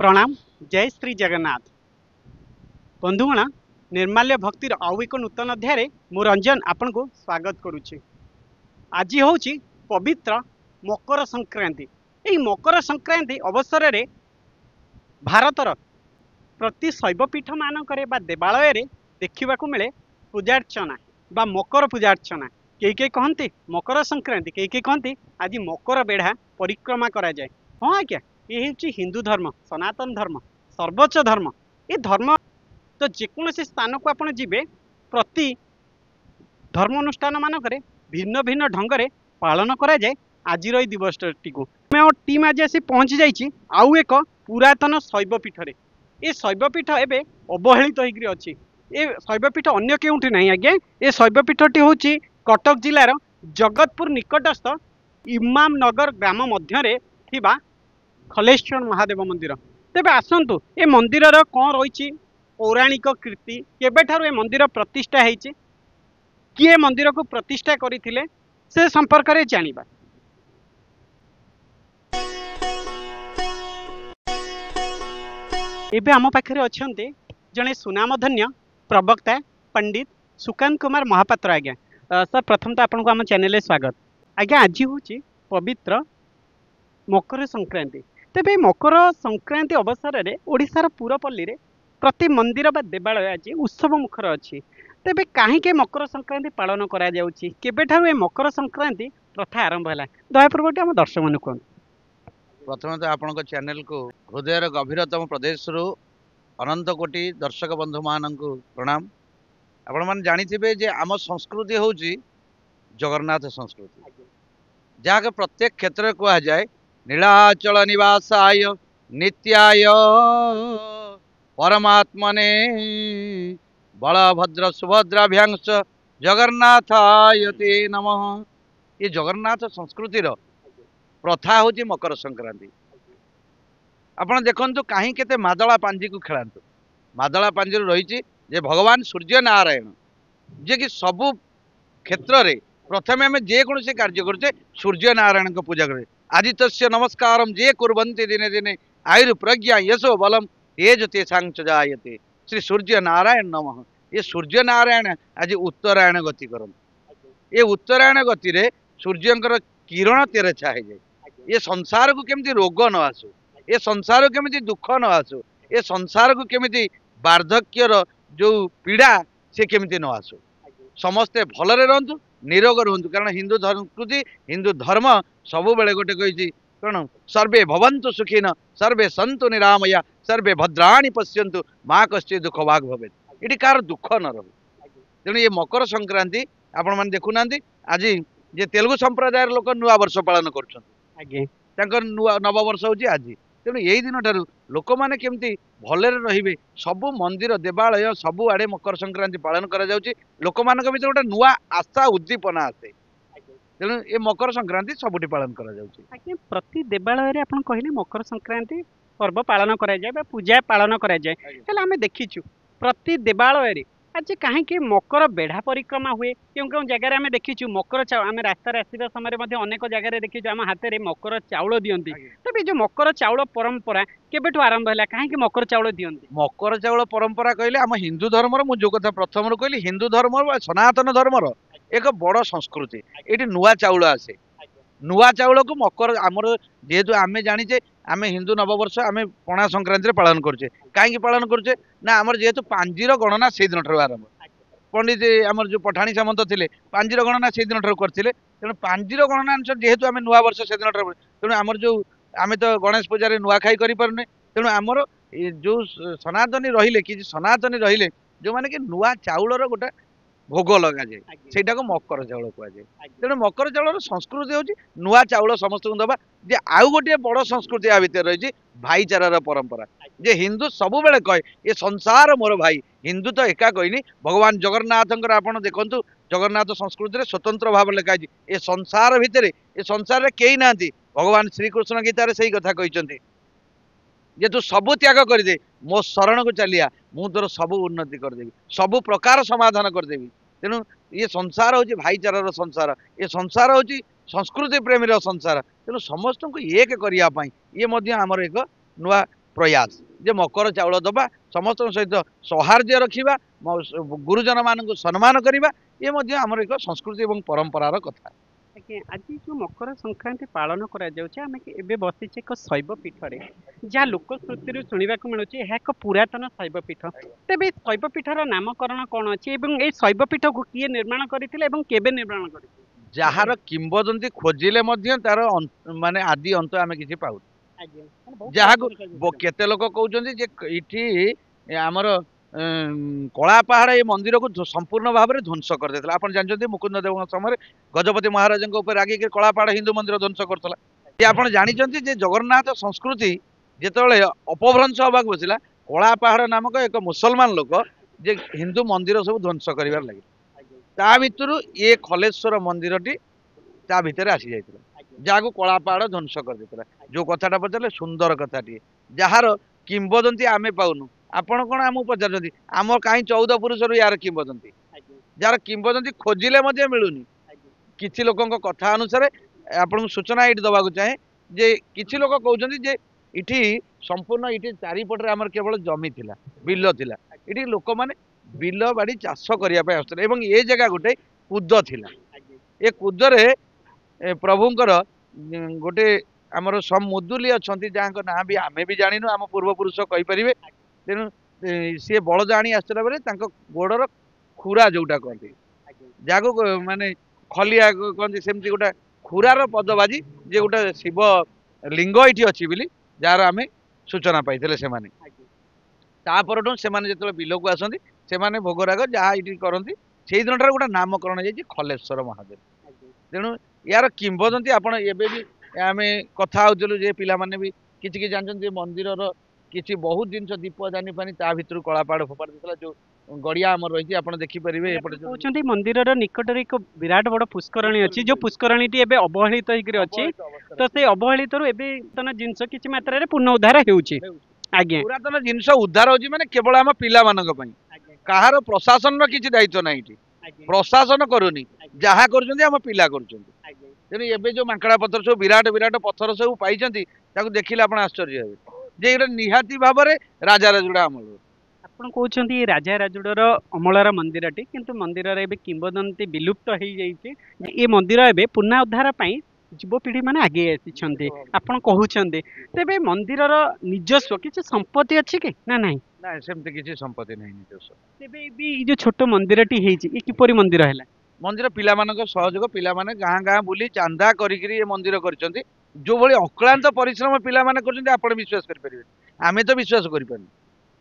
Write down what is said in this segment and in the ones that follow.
प्रणाम। जय श्री जगन्नाथ। बंधुगण, निर्माल्य भक्तिर आउ एक नूतन अध्याय मु रंजन आपन को स्वागत करुच्ची। आज हूँ पवित्र मकर संक्रांति। यही मकर संक्रांति अवसर में भारतर प्रति शैवपीठ मानक देवालय देखा मिले पूजार्चना बा मकर पूजार्चना। कई कहती मकर संक्रांति, कई कहती आज मकर बेढ़ा परिक्रमा करा जाए। हाँ आज्ञा, ये हूँ हिंदू धर्म, सनातन धर्म, सर्वोच्च धर्म। ये धर्म तो जेकोसी स्थान को आप जी प्रति धर्म अनुष्ठान मानक भिन्न भिन्न ढंग से पालन करा जाए। आज दिवस टीम आज आसी पहुँची जाइए आउ एक पुरातन शैवपीठ। ये शैवपीठ एवं अवहेलित होकर अच्छी। ये शैवपीठ अन्य केउठी नहीं आज्ञा। ये शैवपीठटी हूँ कटक जिलार जगतपुर निकटस्थ इमामनगर ग्राम मध्य थिबा खलेश्वर महादेव मंदिर। तेबे आसंतु ए मंदिर कौन रही पौराणिक कीर्ति, केबेठारु ए मंदिर प्रतिष्ठा होइछि, किए मंदिर को प्रतिष्ठा करथिले से संपर्क में जानिबा। एबे आम पाखरे अछन्ते जने सुनामधन्य प्रवक्ता पंडित सुकांत कुमार महापात्र। आज्ञा सर, प्रथम तो आपन को आम चैनल स्वागत। आज्ञा आज हूँ पवित्र मकर संक्रांति। तेबे मकर संक्रांति अवसर में ओडिशार पूरपल्ली रे प्रति मंदिर बा देवालय आज उत्सव मुखर अच्छी। तेबे कहीं मकर संक्रांति पालन करा जाउछि, केबेठारु ए मकर संक्रांति प्रथा आरंभ है? दयापूर्वक आम दर्शक मन कहूँ। प्रथम तो आपण चैनल को हृदय गभीरतम प्रदेश अनंत कोटि दर्शक बंधु मान प्रणाम। आपण मैंने जानी जे आम संस्कृति हूँ जगन्नाथ संस्कृति, जहाँ प्रत्येक क्षेत्र कह जाए नीलाचल निवासाय नित्याय परमात्मने बलभद्र सुभद्राभ्यांश जगन्नाथाय ते नमः। ये जगन्नाथ संस्कृतिर प्रथा हूँ मकर संक्रांति। आपण देखंतु कहीं केते मादला पांजी को खेलांतु। मादला पांजी रही जे भगवान सूर्य नारायण जे कि सबु क्षेत्र रे प्रथमे आम जेकोसी कार्य करते सूर्य नारायण को पूजा करें। आदित्य नमस्कारम जे कुर्वन्ति दिने दिने आयुर प्रज्ञा यशो बलम तेज तेषां च जायते। श्री सूर्य नारायण नमः। ये सूर्य नारायण आज उत्तरायण गति करते। ये उत्तरायण गति रे सूर्यंकर किरण तेरे छाई जाए। ये संसार को केमिति रोग न आसु, ये संसार को केमिति दुख न आसु, ये संसार को केमिति वार्धक्यर जो पीड़ा से केमिति न आसु, समस्ते भलरे रहंतु, निरोग रहंतु। कारण हिंदू संस्कृति हिंदू धर्म सबु बेले गोटे कही कौन सर्वे भवन्तु सुखिन सर्वे सन्तु निरामया सर्वे भद्राणि पश्यन्तु माँ कश्चित् दुख भाग भवेत्। ये कार दुख न रहे। तेणु ये मकर संक्रांति आपण मैंने देखुना आज जे तेलुगु संप्रदाय लोक नुआ वर्ष पालन कर नववर्ष हूँ आज। तेणु यही दिन ठार लोक मैंने केमती भलरे रे सबु मंदिर देवालय सबु आड़े मकर संक्रांति पालन करा जाउछि। लोक मानक भीतर गोटे नुआ आशा उद्दीपना आसे। तेणु ये मकर संक्रांति सबुठी पालन करा जाउछि। प्रति देवालय रे आपण कहले मकर संक्रांति पर्व पालन करा जाए बा पूजा पालन करा जाए। हेले आमे देखिछु प्रति देवालय रे आज कहीं मकर बेढ़ा परिक्रमा हुए। क्यों क्यों जगह आम देखीचु मकर चाउल आम रास्तार आसवा समय अनेक जगह देखीचु आम हाथ में मकर चाउल दियंती। तबे जो मकर चाउल परंपरा केबेठु आरंभ है, कहीं मकर चाउल दियंती? मकर चाउल परंपरा कहले आम हिंदू धर्मर मु जो कथा प्रथम कहली हिंदू धर्म सनातन धर्मर एक बड़ संस्कृति। ये नुआ चाउल आसे। नुआ चाउल को मकर आमर जेहेतु आम जानीचे आम हिंदू नववर्ष आम पणा संक्रांति पालन करछे। कहीं पालन करछे ना आमर जेहेतु पांजीर गणना से दिन ठार आरंभ। पंडित आमर जो पठाणी सामंत थे पांजीर गणना से दिन ठार करथिले। तेणु पांजीर गणना अनुसार जेहेतु आम नुआ वर्ष से दिन ठार तेणु आमर जो आम तो गणेश पूजा नुआ खाई करें। तेणु आमर जो सनातनी रहिले कि सनातनी रहिले जो माने कि नुआ चाउलर गोटे भोग लगा जाए सेटा को मकर चाउल कह जाए। तेणु मकर चाउल संस्कृति हूँ नुआ चाउल समस्त दबा। जे आउ गोटे बड़ संस्कृति आ भीतर रही भाईचारार परंपरा। जे हिंदू सबु बेले कहे ये संसार मोर भाई। हिंदू तो एका कहनी भगवान जगन्नाथ आपण देखंतु जगन्नाथ संस्कृति रे स्वतंत्र भाव लिखा ये संसार भितर ये संसार रे केही नांती। भगवान श्रीकृष्ण गीतार से कथा कहते जे तू सबु त्याग करदे मो शरण को चलिया मु तोर सबु उन्नति करदेवी सबु प्रकार समाधान करदेवी। तेणु ये संसार हूँ भाईचारार संसार। ये संसार हूँ संस्कृति प्रेमीर संसार। तेणु समस्त को एक करने ये आमर एक नुआ प्रयास जे मकर चाउल दबा समस्त सहित सौहार्द्य रखा गुरुजन मान सम्मान करवा ये आमर एक संस्कृति और परंपरार कथा। आज्ञा आज जो मकर संक्रांति पालन करा बसीचे एक शैव पीठरे जहाँ लोकश्रुति शुणा मिलूँ यह एक पुरातन शैव पीठ तेज शैव पीठर नामकरण कौन अच्छी ये शैव पीठ को किए निर्माण करते केबे निर्माण कर जार किंवदंती खोजिले तार माने आदि अंत आम कि पाऊ जहाँ केते लोक कहते आमर कला पहाड़ ये मंदिर को संपूर्ण भाव में ध्वंस कर देता। आप जानते मुकुंद देव समय गजपति महाराज आगे कला पहाड़ हिंदू मंदिर ध्वंस करता। ये आप जानते जगन्नाथ संस्कृति जिते अपभ्रंश होगा बसला कला पहाड़ नामक एक मुसलमान लोक जे हिंदू मंदिर सब ध्वंस कर लगे ता भितर ये खलेश्वर मंदिर टी ता भितर आसी जाइए जहाँ को कला पहाड़ ध्वंस कर देता। जो कथाटा पचारे सुंदर कथाटी जार किंवदंती आम पाऊनु आपण कौन आम पचार आम कहीं 14 पुरुष यार किंवदंती जार किंवदंती खोजिले मिलूनी किसी लोक कथा अनुसार आपन सूचना ये दबा चाहे जे किसी लोक कहते जे इठी संपूर्ण इठी चारिपटे आमर केवल जमी थिला बिल थिला इठी लोक माने बिल बाड़ी चाष करने आसुले एवं ये जगह गोटे कूद थिला ए कूदरे प्रभुंकर गोटे आमर समुदुली अच्छा जहाँ ना भी आमे भी जानिनु आम पूर्वपुरुष कहींपर तेणु सी बलद आनी आसला बेले गोड़र खुरा जोटा कहते जहाँ को माने खलिया कहते सेमती गोटा खुरार पद बाजी जे गोटा शिव लिंग ये अच्छी बोली जार आम सूचना पाई से तापर से बिल को आसती से भोगराग जहाँ ये करती से दिन गोटे नामकरण जाइए खलेश्वर महादेव। तेणु यार किंवदंती आपड़ एवं आम कथा होलु जे पिला माने भी किसी जानते मंदिर किसी बहुत जिनस दीप दानी पानी ता भीतर कला पहाड़ फोपाड़ देता जो गड़िया आम रही आप देखिपारे कहते मंदिर निकट एक विराट बड़ पुष्करणी अच्छी जो पुष्करणी टी एबे अवहेलित अच्छी तो से अवहेलित एवं जिनस किसी मात्रा पुनः उद्धार होउची। आज्ञा पुरातन जिनस उद्धार होची माने केवल आम पिला मानक पई कहार प्रशासन किसी दायित्व ना प्रशासन करूनी जहाँ कर आम पिला कर तेणु एवं जो मांकड़ा पत्थर सब विराट विराट पत्थर सब पाई देखिले आप आश्चर्य हे जे निहाती भाव में राजा राजुड़ा अमल आपन कहते राजा राजुड़र अमलार मंदिर टी किंतु मंदिर एवं किंवदंती विलुप्त हो जाइए ये मंदिर एवं पुनः उद्धार युवपीढ़ी मैंने आगे आसी आपन कहते तेरे मंदिर निजस्व किसी संपत्ति अच्छी कि ना नहीं ना सेमती किसी संपत्ति नहीं निजस्व तेरे ये छोट मंदिर टी ये किपरि मंदिर है मंदिर पिला सहयोग पिला गाँ गाँ बुली चांदा करी मंदिर कर जो भाई अक्लांत परिश्रम पिला कर विश्वास करें आमे तो विश्वास करें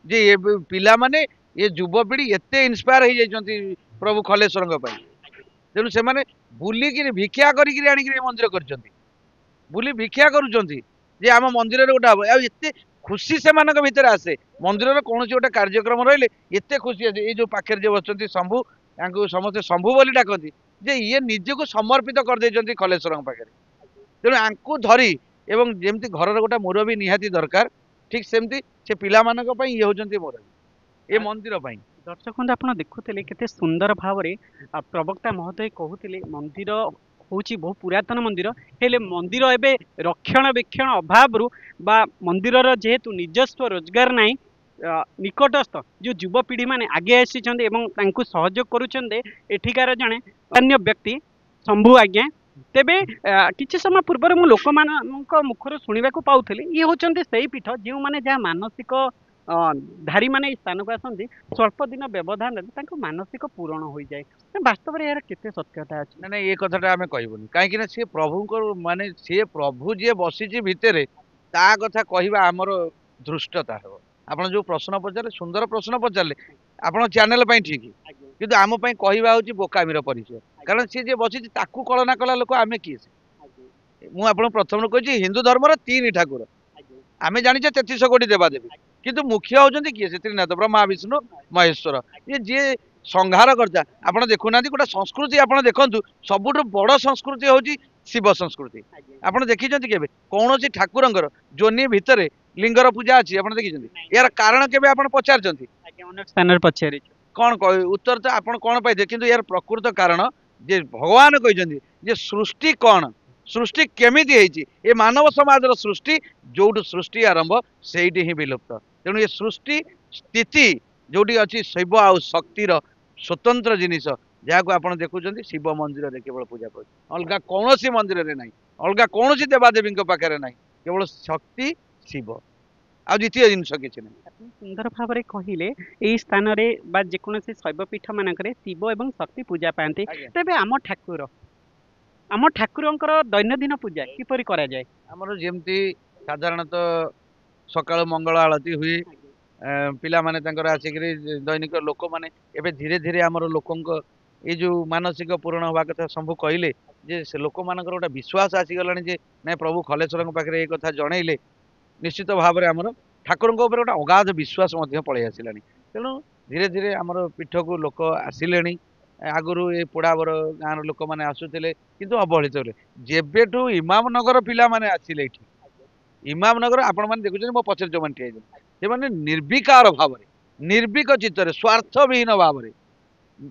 जे ये पिला माने ये युवपीढ़ी एत इन्स्पायर हो जाती प्रभु खलेश्वर तेणु से बुलिकी भिक्षा करी मंदिर कर बुली भिक्षा करुँचे आम मंदिर गोटे हम एत खुशी से भितर आसे मंदिर कौन गोटे कार्यक्रम रही एत खुशी आसे ये जो पाखे जो बस शंभु समस्ते शंभु बोली डाकती जे ये निज को समर्पित कर खलेश्वर पाखे तेणु आंकु धरी एवं जमती घर गोटे मुरबी निहाती दरकार ठीक सेमती से पिला ये होती मुरबी ये मंदिर दर्शक आप देखुले केते सुंदर भाव में प्रवक्ता महोदय कहते मंदिर हूँ बहु पुरातन मंदिर हेले मंदिर एवं रक्षणाबेक्षण अभाव बा मंदिर जेहेतु निजस्व रोजगार नाई निकटस्थ जो युवपीढ़ी माने आगे आसी सहयोग करुकार जड़े अन्य व्यक्ति शंभु आज्ञा तेबे किसी समय पूर्व मु लोक मुखर शुणा पाऊली ये होती से पीठ जो मैंने जहाँ मानसिक धारी माने स्थान को आसती स्वल्प दिन व्यवधान मानसिक पूरण हो जाए वास्तव में यार केते सत्यता अच्छी ना ये कथाटा आम कहबूनी कहीं सी प्रभु माने सी प्रभु जी बसी भितर ता कथा कहवा आमर धृष्टता है आप जो प्रश्न पचारे सुंदर प्रश्न पचारे आप चैनल ठीक किंतु आम कहवा हूँ बोकामीर परिचय कारण सी जे बसी कलना कला लोक आम किए मुझे प्रथम कही हिंदू धर्मर 3 ठाकुर आम जाने 33 कोटी देवादेवी किंतु मुख्य होती किए से त्रिनाथ ब्रह्मा विष्णु महेश्वर ये जी संहार करता आप देखुना गोटे संस्कृति आप देखु सबुठ बड़ संस्कृति हूँ शिव संस्कृति आप देखी के कौन ठाकुर जोनि भितर लिंगर पूजा अच्छी आप देखी यार कारण के पचार कौन उत्तर तो आप कौन पाइबे किंतु यार प्रकृत कारण जे भगवान कहते जे सृष्टि कौन सृष्टि केमिति हेछि ए मानव समाजर सृष्टि जोठु सृष्टि आरंभ सेठी ही विलुप्त तेणु ये सृष्टि स्थिति जोठी अछि शैव आ शक्तिर स्वतंत्र जिनिस जहाँ को आपण देखुଛନ୍ତି शिव मंदिर रे केवल पूजा कर अलगा कौनसी मंदिर रे नहीं अलगा कौनसी देवादेवी पाखे नहीं केवल शक्ति शिव आ द्वितीय जिनस किसी नहीं ଆପଣ ସୁନ୍ଦର ଭାବରେ କହିଲେ ଏଇ ସ୍ଥାନରେ ବା ଯେକୌଣସି ଶୈବପୀଠ ମାନଙ୍କରେ ଶିବ ଏବଂ ଶକ୍ତି ପୂଜା ପାଆନ୍ତି। ଆଜ୍ଞା। ତେବେ ଆମ ଠାକୁରଙ୍କର ଦୈନନ୍ଦିନ ପୂଜା କିପରି କରାଯାଏ? ଆମର ଯେମିତି ସାଧାରଣତଃ ସକାଳ ମଙ୍ଗଳ ଆଳତି ହୁଏ ପିଲା माने तांकर आसिकरी दैनिक लोक माने एबे धीरे धीरे हमर लोकंक ए जो मानसिक पूर्ण होबा कथा संभव कहले जे से लोक मानकर गोटा विश्वास आसी गलानी जे नै प्रभु खलेश्वरଙ୍କ पाखरे ए कथा जणैले निश्चित भाव रे हमर ठाकुरଙ୍କ ऊपर गोटा अगाध विश्वास मध्य पळै आसिलानी तेणु धीरे धीरे हमर पीठ को लोक आसिलेनी आगुरु ए पोड़ाबर गाँव लोक मैंने आसुले किंतु अवहेलित होले जेबेठू इमामनगर पिला माने आसिले एठी इमामनगर आपण माने देखुछन मो पछर जो माने से माने निर्विकार भाव निर्विक चित्तरे स्वार्थ विहीन भाव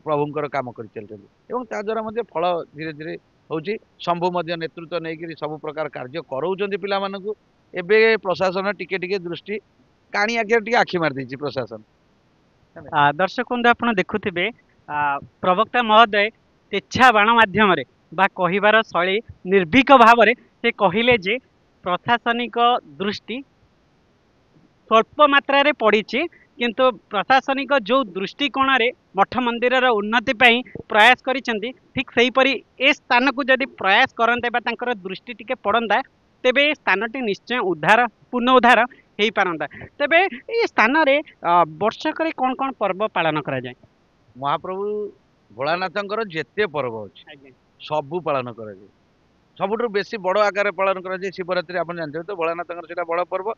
प्रभुंकर काम कर चलते एवं ता द्वारा मध्य फल धीरे धीरे होची शंभु मध्य नेतृत्व नहीं सब प्रकार कार्य कराउछन्ति पिला मानकु एबे प्रशासन टिके टिके दृष्टि काणी आगे टिके आखि मार देछि प्रशासन दर्शक बंधु आपण देखुथिबे प्रवक्ता महोदय तेच्छा बाण माध्यम बा कहिबार शैली निर्भीक भाव से कहिले जे प्रशासनिक दृष्टि स्वल्प मात्रा रे पड़ी किंतु प्रशासनिक जो दृष्टिकोण रे मठ मंदिर उन्नति पाई प्रयास करिसेंती ठीक सही परी ए स्थान को जदि प्रयास करंते बा तांकर दृष्टि टिके पड़ंदा तेबे स्थानटी निश्चय उद्धार पुनः उद्धार हो पारंता। तेबे ए स्थान रे वर्षक रे कौन कौन पर्व पालन करा जाए? महाप्रभु भोलानाथंकर जेते पर्व अच्छे सबू पालन करा जाए सबुठु बेसी बड़ आकार पालन करा जाए शिवरात्रि आप जानते तो भोलानाथंकर सेटा बड़ पर्व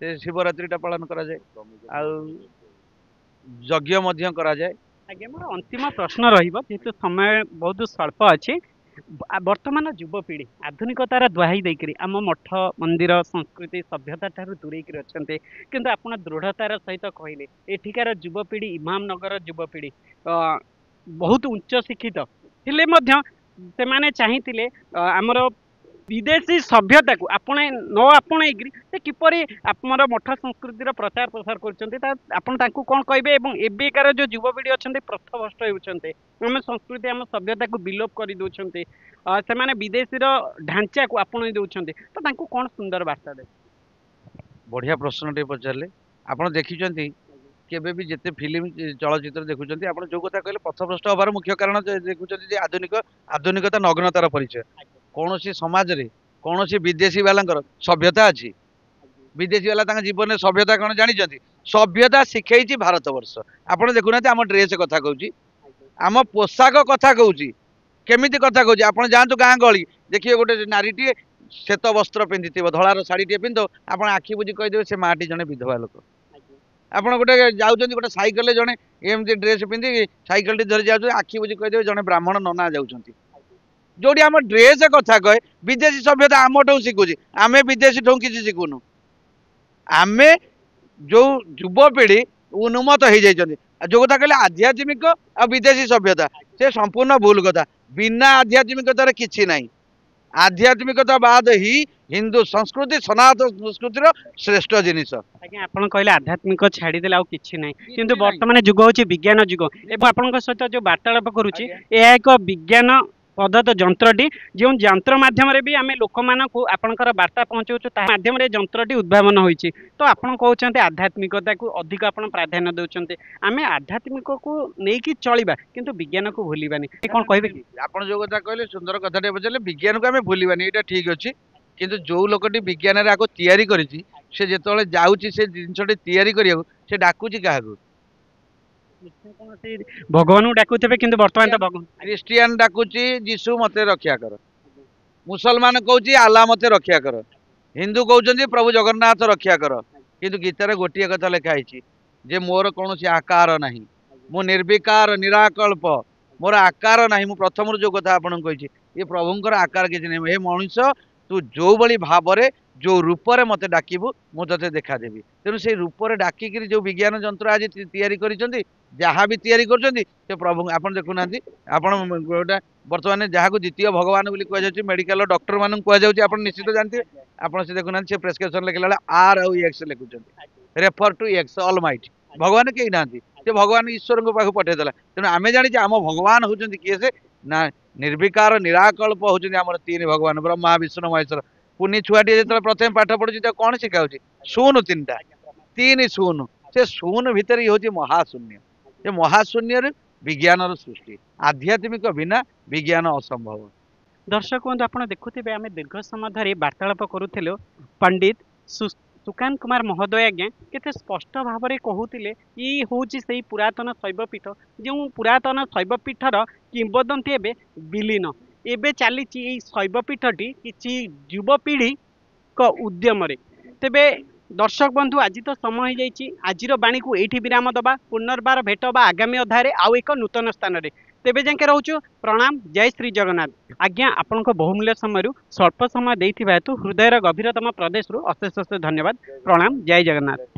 से शिवरात्रि पालन करा जाए आ यज्ञ मध्य करा जाए। आज्ञा मोर अंतिम प्रश्न रहिबो जेतु समय बहुत स्वल्प अछि वर्तमान युवपीढ़ी आधुनिकतार दुहाई देकरी आम मठ मंदिर संस्कृति सभ्यता ठार दूरे अच्छे किंतु आपण दृढ़तार सहित कहले एठिकार युवपीढ़ी इमामनगर युवपीढ़ी बहुत उच्च शिक्षित थिले मध्य से माने चाहिए आमर विदेशी सभ्यता को आपणे न आपणेकरी से किपरि आमर मठ संस्कृतिर प्रचार प्रसार कर कौन कहे एबेकार जो युवपीढ़ी अच्छा प्रथभ्रष्ट होती आम संस्कृति आम सभ्यता को विलोप कर दौरान से माने विदेशी ढांचा को आपणे दौरान तो कौन सुंदर वार्ता दे? बढ़िया प्रश्न टे पचारे आप देखी केबे भी जिते फिल्म चलचित्र देखुं आप जो कथा कहले पथभ्रष्ट हबार मुख्य कारण देखुं आधुनिकता नग्नतार परिचय कौन सी समाज रे कौन सी विदेशी वाला सभ्यता अच्छी विदेशी वाला जीवन में सभ्यता कौन जानी सभ्यता शिखई भारत वर्ष आप देखुना आम ड्रेस कथा कहूँ आम पोशाक कथा कहूँ केमिति कथा कहूँ आप जातु गाँ गली देखिए गोटे नारीटे श्वेत वस्त्र पिंधि धलार शाढ़ी पिंध आप आखि बुझी कहीदेवे से माटी जड़े विधवा लोक आप गोटे जाऊँ गोटे सैकेल जड़े एमती ड्रेस पिंधि सैकेल टी धरी जाऊँ आखि बुझी कहीदेवे जड़े ब्राह्मण नना जाऊँच जोड़ी आम ड्रेस कथा कहे विदेशी सभ्यता आम ठू शिखुची आम विदेशी ठू किसी शिखुनु आम जो युवपीढ़ी उन्मत्त हो जाती जो कथा कहले आध्यात्मिक आ विदेशी सभ्यता से संपूर्ण भूल कथा बिना आध्यात्मिकतार किछि नहीं आध्यात्मिकता बाद ही हिंदू संस्कृति सनातन संस्कृतिर श्रेष्ठ जिनिस आज्ञा आपण कहले आध्यात्मिक छाड़ीदेले आउ किछि नहीं किंतु वर्तमान युग होछि विज्ञान युग एवं आपण सहित जो वार्तालाप करुछि यह एक विज्ञान पद्धत जंत्रटी जो यंत्र माध्यम भी आम लोक मानक आपणकर वार्ता पहुँचाऊँ माध्यम जंत्रटी उद्भावन होती तो आपड़ कहते आध्यात्मिकता को अधिक आप प्राधान्य दौरान आम आध्यात्मिक को लेकिन चलवा किंतु विज्ञान को भूलवानी कौन कहे कि आप जो कथा कहले सुंदर कथा पचारे विज्ञान को आम भूलवानी यहाँ ठीक अच्छे किंतु जो लोकटी विज्ञान आग तैयारी करी से जो जाऊँगी से जिनसटी तैयारी करिया से डाकुची क्या भगवान डाकुथे कि बर्तमान तो भगवान क्रिस्टियान डाकुची जीशु मते रक्षा कर मुसलमान कहूँ आल्ला मते रक्षा कर हिंदू कहते प्रभु जगन्नाथ रक्षा कर किंतु गीतार गोटे कथा लिखाई जे मोर कौन आकार ना मु निर्विकार निराकल्प मोर आकार ना मु प्रथम जो कथा आपन कही ये प्रभुंर आकार किसी नहीं हे मनुष्य तू जो भाई भाव जो रूपरे मते डाकिबु मु तते देखा देबी तेणु से रूपरे डाकिकी जो विज्ञान जंत्र आज तैयारी करिसेंती जहाँ भी तैयारी करछंती से प्रभु आपण देखुनांती आपण गोटा वर्तमान जहाँ को द्वितीय भगवान बोली कह जाउची मेडिकल डॉक्टर मानन कह जाउची आपण निश्चित जानते आपण से देखुनांती से प्रेस्क्रिप्शन लिखला बेला आर और एक्स लिखुचंती रेफर टू एक्स ऑलमाइटी भगवान केही नांती से भगवान ईश्वर को पाखु पठे देला तेणु आमे जानि आम भगवान होचंती किए से ना निर्विकार निराकल्प होचंती हमर तीन भगवान ब्रह्मा विष्णु महेश्वर पुनी छुआटी जो प्रथम पाठ पढ़ुची तो कौन शिखाऊँ शून तीनटा तीन शून से शून भितर ही हूँ महाशून्य ये महाशून्य विज्ञान सृष्टि आध्यात्मिक बिना विज्ञान असंभव। दर्शक बंधु आपण देखुथिबे आमे दीर्घ समय धरि वार्तालाप करूथिलो पंडित सुकांत कुमार महोदय आज्ञा केते स्पष्ट भाव में कहूतिले ई होची सेही पुरातन शैवपीठ जो पुरातन शैवपीठर किंबदंती एबे विलीन एबे चलीची एई शैवपीठटी किछि युवपीढ़ी को उद्यम रे तेबे दर्शक बंधु आज तो समय हो जाइए आज बाणी को यही विराम दबा पुनर्बार भेट बा आगामी अध्याय आउ एक नूतन स्थान में तेबे जाके रोचु प्रणाम जय श्री जगन्नाथ आज्ञा आपण बहुमूल्य समय स्वल्प समय देथिबा हेतु हृदयर गभीरतम प्रदेश अशेष अशेष धन्यवाद प्रणाम जय जगन्नाथ।